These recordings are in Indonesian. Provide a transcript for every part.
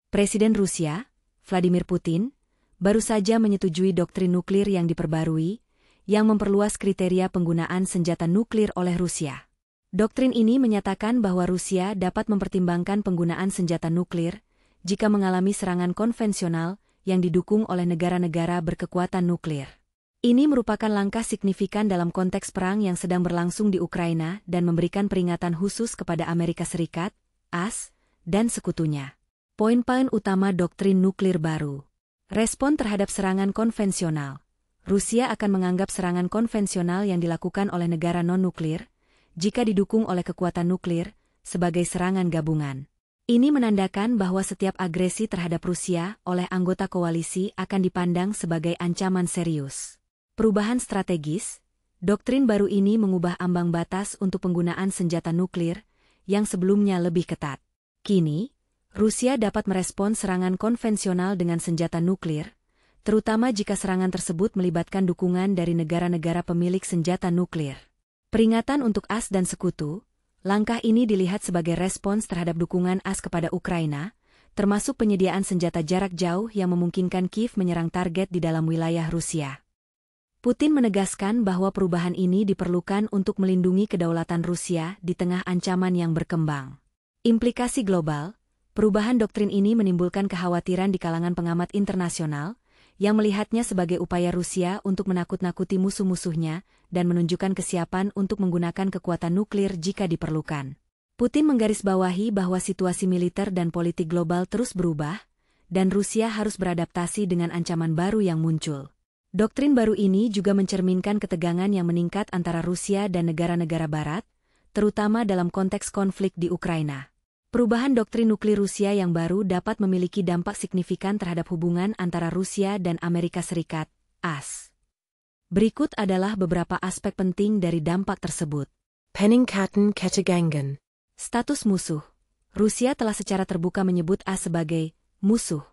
Presiden Rusia, Vladimir Putin, baru saja menyetujui doktrin nuklir yang diperbarui, yang memperluas kriteria penggunaan senjata nuklir oleh Rusia. Doktrin ini menyatakan bahwa Rusia dapat mempertimbangkan penggunaan senjata nuklir jika mengalami serangan konvensional yang didukung oleh negara-negara berkekuatan nuklir. Ini merupakan langkah signifikan dalam konteks perang yang sedang berlangsung di Ukraina dan memberikan peringatan khusus kepada Amerika Serikat, AS, dan sekutunya. Poin-poin utama doktrin nuklir baru. Respon terhadap serangan konvensional. Rusia akan menganggap serangan konvensional yang dilakukan oleh negara non-nuklir, jika didukung oleh kekuatan nuklir, sebagai serangan gabungan. Ini menandakan bahwa setiap agresi terhadap Rusia oleh anggota koalisi akan dipandang sebagai ancaman serius. Perubahan strategis, doktrin baru ini mengubah ambang batas untuk penggunaan senjata nuklir, yang sebelumnya lebih ketat. Kini, Rusia dapat merespons serangan konvensional dengan senjata nuklir, terutama jika serangan tersebut melibatkan dukungan dari negara-negara pemilik senjata nuklir. Peringatan untuk AS dan sekutu, langkah ini dilihat sebagai respons terhadap dukungan AS kepada Ukraina, termasuk penyediaan senjata jarak jauh yang memungkinkan Kiev menyerang target di dalam wilayah Rusia. Putin menegaskan bahwa perubahan ini diperlukan untuk melindungi kedaulatan Rusia di tengah ancaman yang berkembang. Implikasi global, perubahan doktrin ini menimbulkan kekhawatiran di kalangan pengamat internasional, yang melihatnya sebagai upaya Rusia untuk menakut-nakuti musuh-musuhnya dan menunjukkan kesiapan untuk menggunakan kekuatan nuklir jika diperlukan. Putin menggarisbawahi bahwa situasi militer dan politik global terus berubah, dan Rusia harus beradaptasi dengan ancaman baru yang muncul. Doktrin baru ini juga mencerminkan ketegangan yang meningkat antara Rusia dan negara-negara Barat, terutama dalam konteks konflik di Ukraina. Perubahan doktrin nuklir Rusia yang baru dapat memiliki dampak signifikan terhadap hubungan antara Rusia dan Amerika Serikat, AS. Berikut adalah beberapa aspek penting dari dampak tersebut. Peningkatan. Status musuh. Rusia telah secara terbuka menyebut AS sebagai musuh,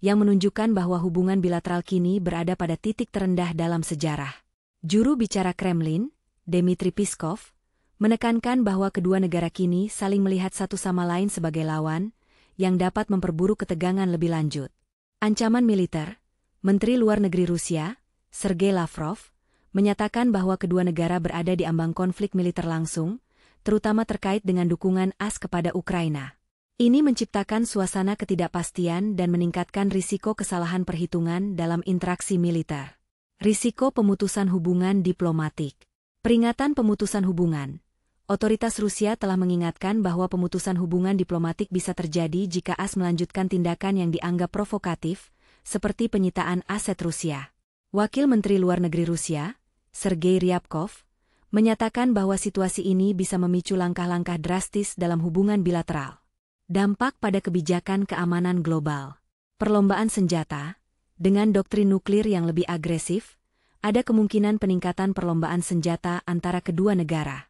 yang menunjukkan bahwa hubungan bilateral kini berada pada titik terendah dalam sejarah. Juru bicara Kremlin, Dmitry Peskov, menekankan bahwa kedua negara kini saling melihat satu sama lain sebagai lawan, yang dapat memperburuk ketegangan lebih lanjut. Ancaman militer. Menteri Luar Negeri Rusia, Sergei Lavrov, menyatakan bahwa kedua negara berada di ambang konflik militer langsung, terutama terkait dengan dukungan AS kepada Ukraina. Ini menciptakan suasana ketidakpastian dan meningkatkan risiko kesalahan perhitungan dalam interaksi militer. Risiko pemutusan hubungan diplomatik. Peringatan pemutusan hubungan. Otoritas Rusia telah mengingatkan bahwa pemutusan hubungan diplomatik bisa terjadi jika AS melanjutkan tindakan yang dianggap provokatif, seperti penyitaan aset Rusia. Wakil Menteri Luar Negeri Rusia, Sergei Ryabkov, menyatakan bahwa situasi ini bisa memicu langkah-langkah drastis dalam hubungan bilateral. Dampak pada kebijakan keamanan global. Perlombaan senjata. Dengan doktrin nuklir yang lebih agresif, ada kemungkinan peningkatan perlombaan senjata antara kedua negara.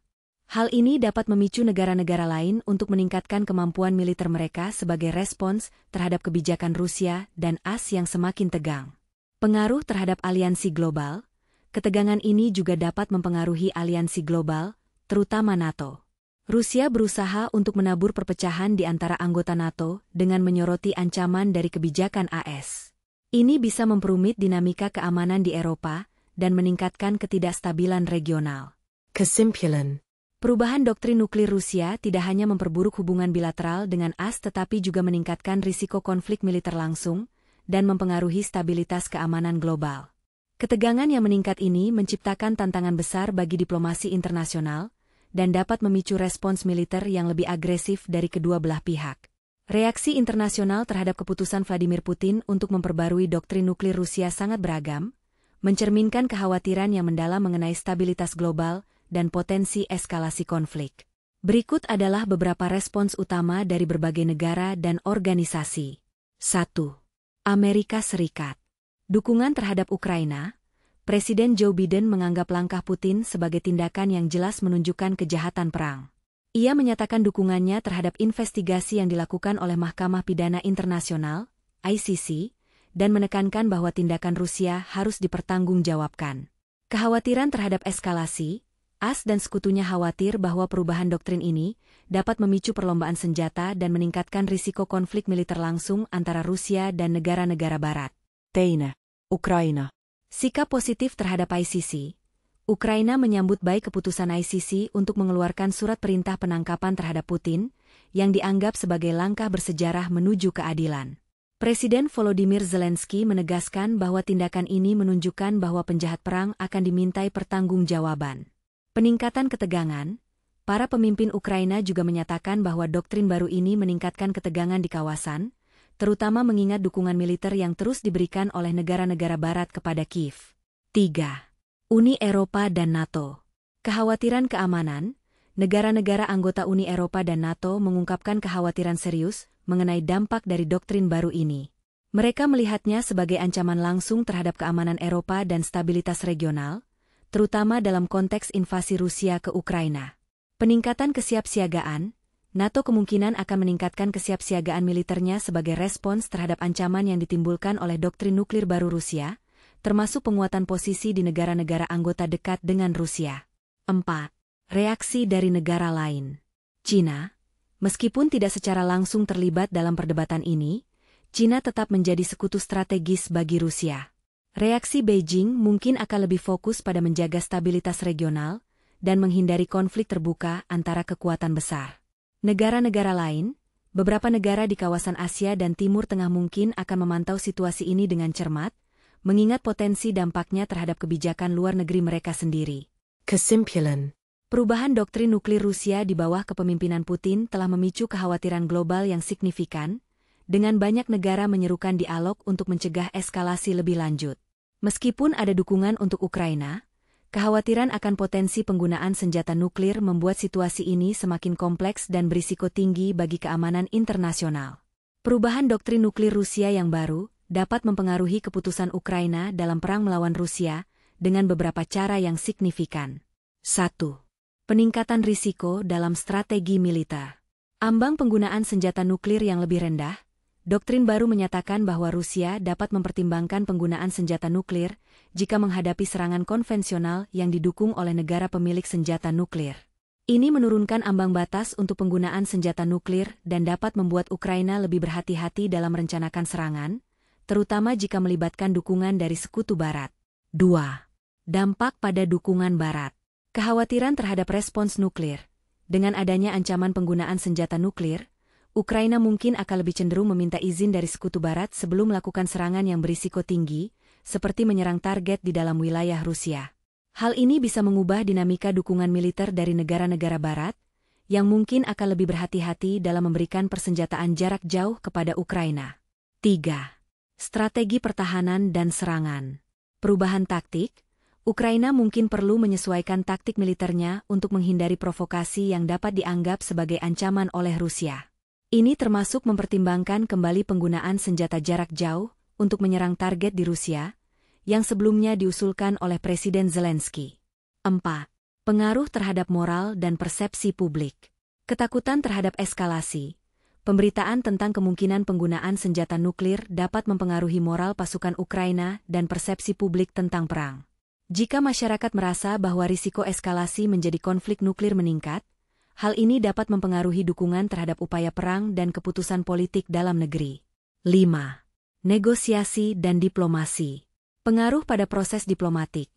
Hal ini dapat memicu negara-negara lain untuk meningkatkan kemampuan militer mereka sebagai respons terhadap kebijakan Rusia dan AS yang semakin tegang. Pengaruh terhadap aliansi global. Ketegangan ini juga dapat mempengaruhi aliansi global, terutama NATO. Rusia berusaha untuk menabur perpecahan di antara anggota NATO dengan menyoroti ancaman dari kebijakan AS. Ini bisa memperumit dinamika keamanan di Eropa dan meningkatkan ketidakstabilan regional. Kesimpulan. Perubahan doktrin nuklir Rusia tidak hanya memperburuk hubungan bilateral dengan AS tetapi juga meningkatkan risiko konflik militer langsung dan mempengaruhi stabilitas keamanan global. Ketegangan yang meningkat ini menciptakan tantangan besar bagi diplomasi internasional, dan dapat memicu respons militer yang lebih agresif dari kedua belah pihak. Reaksi internasional terhadap keputusan Vladimir Putin untuk memperbarui doktrin nuklir Rusia sangat beragam, mencerminkan kekhawatiran yang mendalam mengenai stabilitas global dan potensi eskalasi konflik. Berikut adalah beberapa respons utama dari berbagai negara dan organisasi. 1. Amerika Serikat. Dukungan terhadap Ukraina. Presiden Joe Biden menganggap langkah Putin sebagai tindakan yang jelas menunjukkan kejahatan perang. Ia menyatakan dukungannya terhadap investigasi yang dilakukan oleh Mahkamah Pidana Internasional, ICC, dan menekankan bahwa tindakan Rusia harus dipertanggungjawabkan. Kekhawatiran terhadap eskalasi. AS dan sekutunya khawatir bahwa perubahan doktrin ini dapat memicu perlombaan senjata dan meningkatkan risiko konflik militer langsung antara Rusia dan negara-negara Barat. Teine, Ukraina. Sikap positif terhadap ICC. Ukraina menyambut baik keputusan ICC untuk mengeluarkan surat perintah penangkapan terhadap Putin, yang dianggap sebagai langkah bersejarah menuju keadilan. Presiden Volodymyr Zelensky menegaskan bahwa tindakan ini menunjukkan bahwa penjahat perang akan dimintai pertanggungjawaban. Peningkatan ketegangan. Para pemimpin Ukraina juga menyatakan bahwa doktrin baru ini meningkatkan ketegangan di kawasan, terutama mengingat dukungan militer yang terus diberikan oleh negara-negara Barat kepada Kiev. 3. Uni Eropa dan NATO. Kekhawatiran keamanan. Negara-negara anggota Uni Eropa dan NATO mengungkapkan kekhawatiran serius mengenai dampak dari doktrin baru ini. Mereka melihatnya sebagai ancaman langsung terhadap keamanan Eropa dan stabilitas regional, terutama dalam konteks invasi Rusia ke Ukraina. Peningkatan kesiapsiagaan. NATO kemungkinan akan meningkatkan kesiapsiagaan militernya sebagai respons terhadap ancaman yang ditimbulkan oleh doktrin nuklir baru Rusia, termasuk penguatan posisi di negara-negara anggota dekat dengan Rusia. 4. Reaksi dari negara lain. China. Meskipun tidak secara langsung terlibat dalam perdebatan ini, China tetap menjadi sekutu strategis bagi Rusia. Reaksi Beijing mungkin akan lebih fokus pada menjaga stabilitas regional dan menghindari konflik terbuka antara kekuatan besar. Negara-negara lain, beberapa negara di kawasan Asia dan Timur Tengah mungkin akan memantau situasi ini dengan cermat, mengingat potensi dampaknya terhadap kebijakan luar negeri mereka sendiri. Kesimpulan. Perubahan doktrin nuklir Rusia di bawah kepemimpinan Putin telah memicu kekhawatiran global yang signifikan, dengan banyak negara menyerukan dialog untuk mencegah eskalasi lebih lanjut. Meskipun ada dukungan untuk Ukraina, kekhawatiran akan potensi penggunaan senjata nuklir membuat situasi ini semakin kompleks dan berisiko tinggi bagi keamanan internasional. Perubahan doktrin nuklir Rusia yang baru dapat mempengaruhi keputusan Ukraina dalam perang melawan Rusia dengan beberapa cara yang signifikan. 1. Peningkatan risiko dalam strategi militer. Ambang penggunaan senjata nuklir yang lebih rendah. Doktrin baru menyatakan bahwa Rusia dapat mempertimbangkan penggunaan senjata nuklir jika menghadapi serangan konvensional yang didukung oleh negara pemilik senjata nuklir. Ini menurunkan ambang batas untuk penggunaan senjata nuklir dan dapat membuat Ukraina lebih berhati-hati dalam merencanakan serangan, terutama jika melibatkan dukungan dari sekutu Barat. 2. Dampak pada dukungan Barat. Kekhawatiran terhadap respons nuklir. Dengan adanya ancaman penggunaan senjata nuklir, Ukraina mungkin akan lebih cenderung meminta izin dari sekutu Barat sebelum melakukan serangan yang berisiko tinggi, seperti menyerang target di dalam wilayah Rusia. Hal ini bisa mengubah dinamika dukungan militer dari negara-negara Barat, yang mungkin akan lebih berhati-hati dalam memberikan persenjataan jarak jauh kepada Ukraina. 3. Strategi pertahanan dan serangan. Perubahan taktik. Ukraina mungkin perlu menyesuaikan taktik militernya untuk menghindari provokasi yang dapat dianggap sebagai ancaman oleh Rusia. Ini termasuk mempertimbangkan kembali penggunaan senjata jarak jauh untuk menyerang target di Rusia, yang sebelumnya diusulkan oleh Presiden Zelensky. 4. Pengaruh terhadap moral dan persepsi publik. Ketakutan terhadap eskalasi. Pemberitaan tentang kemungkinan penggunaan senjata nuklir dapat mempengaruhi moral pasukan Ukraina dan persepsi publik tentang perang. Jika masyarakat merasa bahwa risiko eskalasi menjadi konflik nuklir meningkat, hal ini dapat mempengaruhi dukungan terhadap upaya perang dan keputusan politik dalam negeri. 5. Negosiasi dan diplomasi. Pengaruh pada proses diplomatik.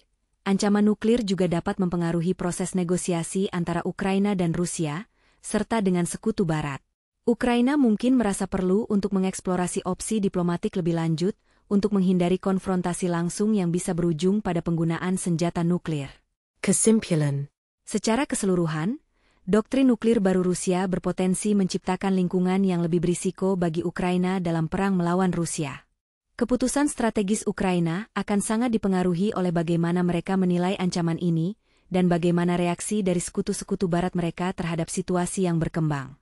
Ancaman nuklir juga dapat mempengaruhi proses negosiasi antara Ukraina dan Rusia, serta dengan sekutu Barat. Ukraina mungkin merasa perlu untuk mengeksplorasi opsi diplomatik lebih lanjut, untuk menghindari konfrontasi langsung yang bisa berujung pada penggunaan senjata nuklir. Kesimpulan. Secara keseluruhan, doktrin nuklir baru Rusia berpotensi menciptakan lingkungan yang lebih berisiko bagi Ukraina dalam perang melawan Rusia. Keputusan strategis Ukraina akan sangat dipengaruhi oleh bagaimana mereka menilai ancaman ini dan bagaimana reaksi dari sekutu-sekutu Barat mereka terhadap situasi yang berkembang.